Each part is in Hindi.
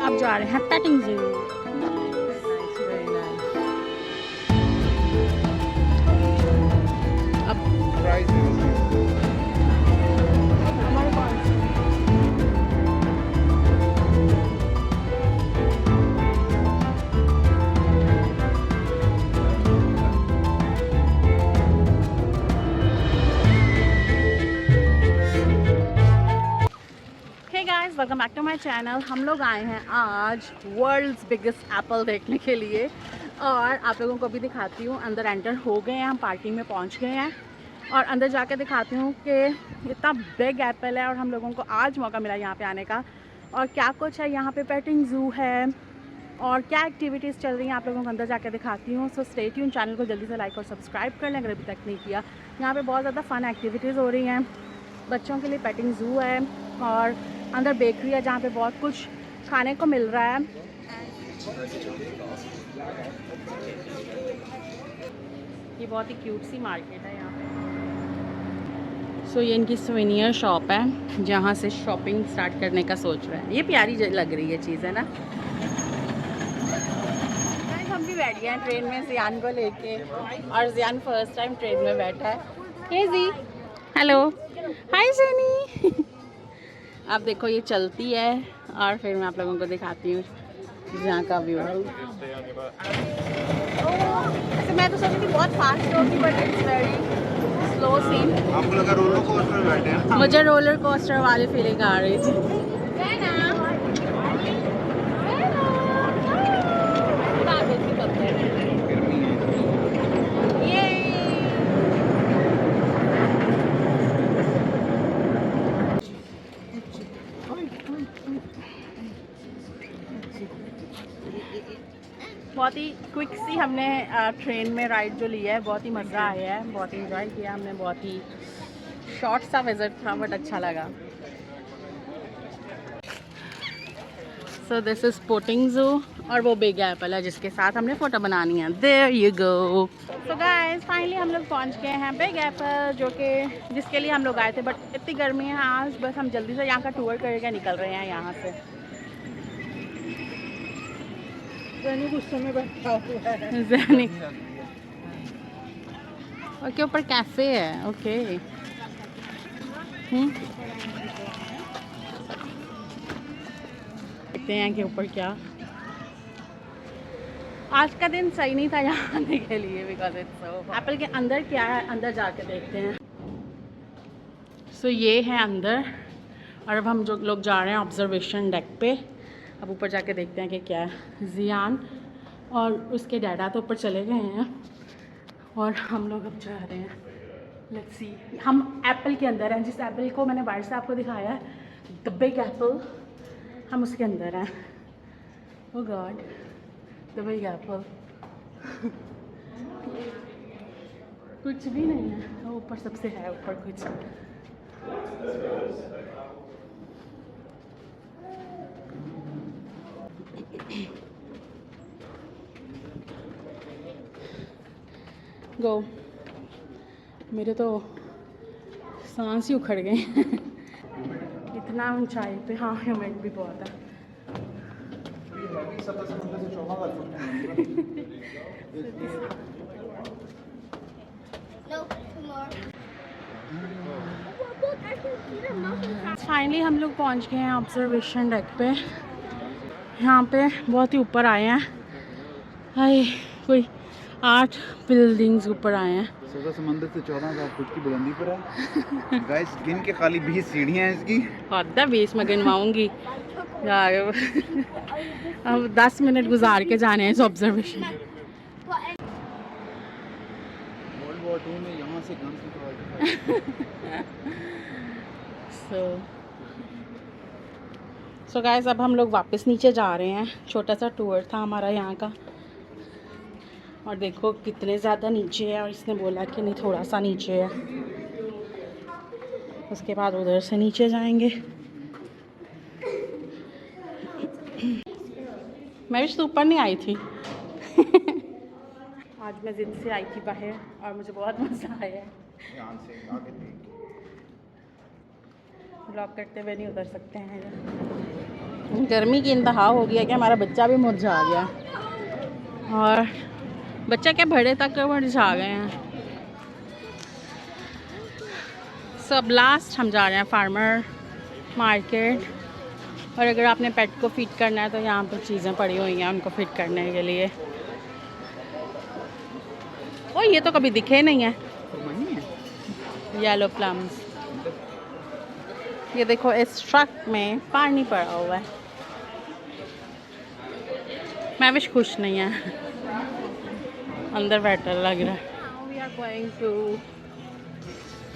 अब जा रहे हैं petting zoo. Guys welcome back to my channel. हम लोग आए हैं आज वर्ल्ड्स बिगेस्ट एप्पल देखने के लिए और आप लोगों को भी दिखाती हूँ। अंदर एंटर हो गए हैं, हम पार्किंग में पहुँच गए हैं और अंदर जाके दिखाती हूँ कि इतना बिग एप्पल है और हम लोगों को आज मौका मिला यहाँ पे आने का और क्या कुछ है यहाँ पे। पेटिंग जू है और क्या एक्टिविटीज़ चल रही हैं आप लोगों को अंदर जाके दिखाती हूँ। सो स्टे ट्यून, चैनल को जल्दी से लाइक और सब्सक्राइब कर लें अगर अभी तक नहीं किया। यहाँ पे बहुत ज़्यादा फ़न एक्टिविटीज़ हो रही हैं बच्चों के लिए। पेटिंग जू है और अंदर बेकरी है जहाँ पे बहुत कुछ खाने को मिल रहा है। ये बहुत ही क्यूट सी मार्केट है यहाँ पे। सो ये इनकी सोवेनियर शॉप है जहाँ से शॉपिंग स्टार्ट करने का सोच रहे हैं। ये प्यारी लग रही है चीज़, है ना। हम भी बैठ गए हैं ट्रेन में जियान को लेके और जियान फर्स्ट टाइम ट्रेन में बैठा है। हे जी, हेलो, हाय ज़ेनी। आप देखो ये चलती है और फिर मैं आप लोगों को दिखाती हूँ यहाँ का व्यू। मैं तो सोची थी बहुत फास्ट होगी but it's very slow scene. आपको लगा रोलर कोस्टर में बैठे हैं? मुझे रोलर कोस्टर वाली फीलिंग आ रही थी। बहुत ही क्विक सी हमने ट्रेन में राइड जो लिया है, बहुत ही मज़ा आया है, बहुत ही इंजॉय किया हमने। बहुत ही शॉर्ट सा विजिट था बट अच्छा लगा। सो दिस इज़ पेटिंग जू और वो बिग एप्पल है जिसके साथ हमने फ़ोटो बनानी है। There you go. So guys finally हम लोग पहुंच गए हैं बिग एप्पल, जो कि जिसके लिए हम लोग आए थे बट इतनी गर्मी है आज, बस हम जल्दी से यहाँ का टूर करके निकल रहे हैं यहाँ से। गुस्से में बैठा हुआ है। ओके, ऊपर कैफे है। ओके देखते हैं कि ऊपर क्या। आज का दिन सही नहीं था यहाँ आने के लिए बिकॉज इट्स सो। एप्पल के अंदर क्या है, अंदर जाके देखते हैं। सो ये है अंदर और अब हम जो लोग जा रहे हैं ऑब्जर्वेशन डेक पे। अब ऊपर जाके देखते हैं कि क्या है। जियान और उसके डैडा तो ऊपर चले गए हैं और हम लोग अब जा रहे हैं। लेट्स सी, हम एप्पल के अंदर हैं, जिस एप्पल को मैंने बाहर से आपको दिखाया है, द बिग एप्पल, हम उसके अंदर हैं। ओह गॉड, द बिग एप्पल। कुछ भी नहीं है ऊपर, सबसे है ऊपर कुछ। गो, मेरे तो सांस ही उखड़ गए। इतना ऊंचाई पे। हाँ, ह्यूमिड भी बहुत है। फाइनली हम लोग पहुंच गए हैं ऑब्जर्वेशन डेक पे। यहाँ पे बहुत ही ऊपर आए हैं। हाय, कोई 8 बिल्डिंग्स ऊपर आए हैं। 16 समंदर से 14,000 फुट की बुलंदी पर है। गाइस गिन के खाली 20 सीढ़ियां हैं इसकी। हद है, 20 में गिनवाऊंगी यार। अब 10 मिनट गुजार के जाने हैं इस ऑब्जर्वेशन। वर्ल्ड वॉर 2 में यहाँ से गन्स निकलवाई। सो गाइस अब हम लोग वापस नीचे जा रहे हैं। छोटा सा टूर था हमारा यहाँ का और देखो कितने ज़्यादा नीचे है और इसने बोला कि नहीं थोड़ा सा नीचे है। उसके बाद उधर से नीचे जाएंगे। मैं भी ऊपर नहीं आई थी। आज मैं जिद से आई थी बाहर और मुझे बहुत मज़ा आया है। ब्लॉग करते हुए नहीं उतर सकते हैं। गर्मी की इंतहा हो गया कि हमारा बच्चा भी मुरझा गया, और बच्चा क्या बड़े तक मुरझा गए हैं। सब लास्ट हम जा रहे हैं फार्मर मार्केट, और अगर आपने पेट को फीड करना है तो यहाँ पर चीज़ें पड़ी हुई हैं उनको फीड करने के लिए। ओ ये तो कभी दिखे नहीं है, येलो प्लम्स। ये देखो इस ट्रक में पानी पड़ा हुआ है। महविश खुश नहीं है, अंदर बैठा लग रहा है। We are going to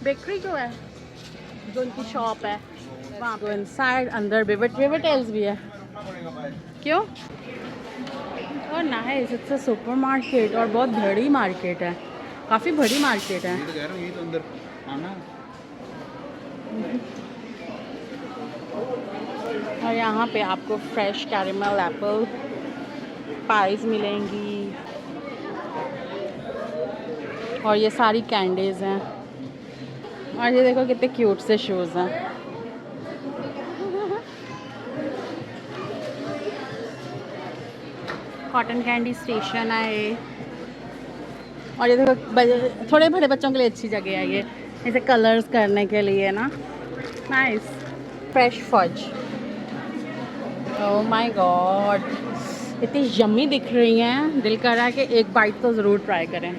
bakery जो है, जो उनकी शॉप है वहाँ पे इनसाइड अंदर विविटेल्स भी है। क्यों? और nice, it's a super market, और बहुत बड़ी मार्केट है, काफ़ी बड़ी मार्केट है। ये तो कह रहा हूँ, ये तो अंदर आना। और यहाँ पे आपको फ्रेश कैरेमल एप्पल पाइज मिलेंगी, और ये सारी कैंडीज़ हैं। और ये देखो कितने क्यूट से शूज़ हैं। कॉटन कैंडी स्टेशन है ये। और ये देखो थोड़े बड़े बच्चों के लिए अच्छी जगह है ये, ऐसे कलर्स करने के लिए ना। Nice. Fresh fudge, oh my god, इतनी यम्मी दिख रही हैं, दिल कर रहा है कि एक बाइट तो ज़रूर ट्राई करें।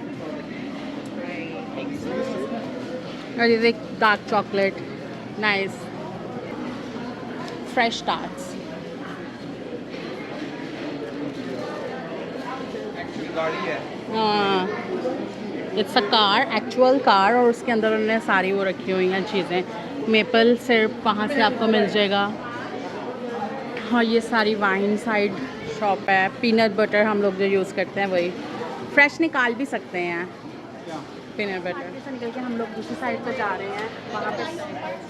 और ये देख dark chocolate, nice. Fresh tarts, गाड़ी है। हाँ it's a car, actual car, और उसके अंदर उन्होंने सारी वो रखी हुई हैं चीज़ें। मेपल सिरप वहाँ से आपको मिल जाएगा। और ये सारी वाइन साइड शॉप है। पीनट बटर हम लोग जो यूज़ करते हैं वही, फ्रेश निकाल भी सकते हैं पीनट बटर से निकल के हम लोग दूसरी साइड पर जा रहे हैं। वहाँ पे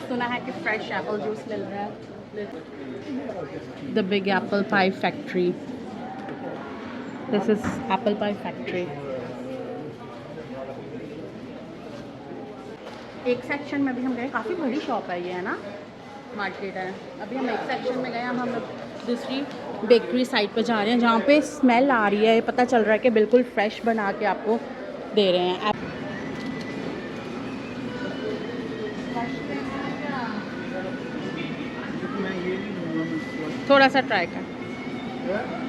सुना है कि फ्रेश एप्पल जूस मिल रहा है। The big apple pie factory, this is apple pie factory. एक सेक्शन में भी हम गए, काफ़ी बड़ी शॉप है ये, है ना, मार्केट है। अभी हम एक सेक्शन में गए, हम लोग दूसरी बेकरी साइड पर जा रहे हैं जहाँ पे स्मेल आ रही है, पता चल रहा है कि बिल्कुल फ्रेश बना के आपको दे रहे हैं। थोड़ा सा ट्राई कर।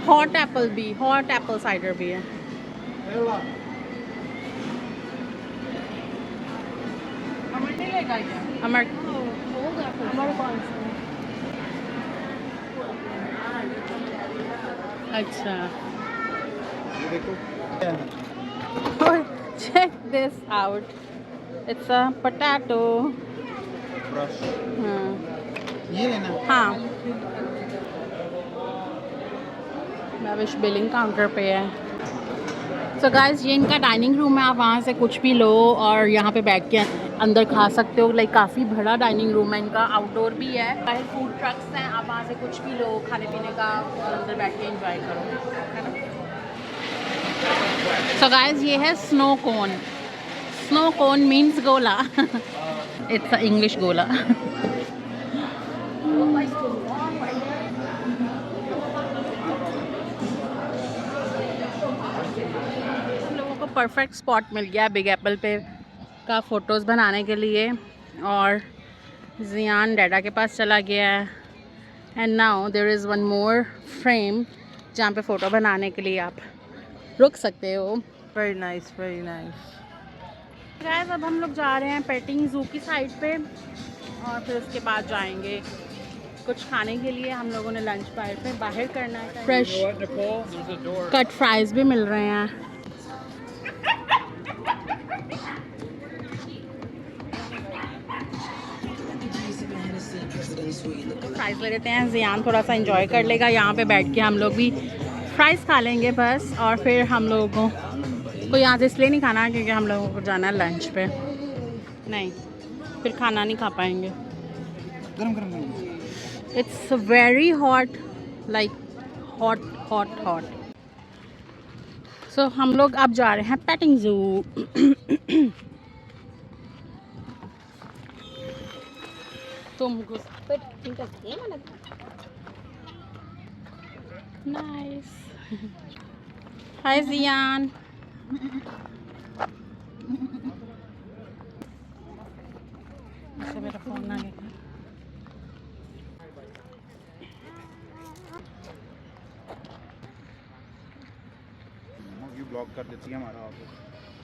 हॉट एप्पल भी, हॉट एप्पल साइडर भी है। अच्छा, ये देखो, check this out, it's a potato। Brush हाँ ये लेना। हाँ, महविश बिलिंग काउंटर पे है। सो गाइस, ये इनका डाइनिंग रूम है, आप वहाँ से कुछ भी लो और यहाँ पे बैठ के अंदर खा सकते हो। लाइक काफ़ी बड़ा डाइनिंग रूम है इनका, आउटडोर भी है, बाहर फूड ट्रक्स हैं, आप वहाँ से कुछ भी लो खाने पीने का और अंदर बैठ के एंजॉय करो। सो गाइस, ये है स्नो कोन। स्नो कोन मीन्स गोला। इट्स अ इंग्लिश गोला। परफेक्ट स्पॉट मिल गया बिग एप्पल पे का फ़ोटोज़ बनाने के लिए, और जियान डैडा के पास चला गया है। And now there is one more frame जहाँ पे फ़ोटो बनाने के लिए आप रुक सकते हो। Very nice, very nice. Guys, अब हम लोग जा रहे हैं पेटिंग ज़ू की साइड पे, और फिर उसके बाद जाएंगे कुछ खाने के लिए। हम लोगों ने लंच बाहर करना है। फ्रेश कट फ्राइज़ भी मिल रहे हैं। फ्राइज़ ले लेते हैं, जियान थोड़ा सा एंजॉय कर लेगा, यहाँ पे बैठ के हम लोग भी फ्राइज़ खा लेंगे बस। और फिर हम लोगों को यहाँ से इसलिए नहीं खाना क्योंकि हम लोगों को जाना है लंच पे, नहीं फिर खाना नहीं खा पाएंगे। गरम गरम गरम। It's very hot, like hot hot hot. So हम लोग अब जा रहे हैं पेटिंग ज़ू। तुम नाइस। Hi Jian. अच्छा मेरा फ़ोन ना लेगा। व्यू ब्लॉक कर देती है हमारा ऑफिस।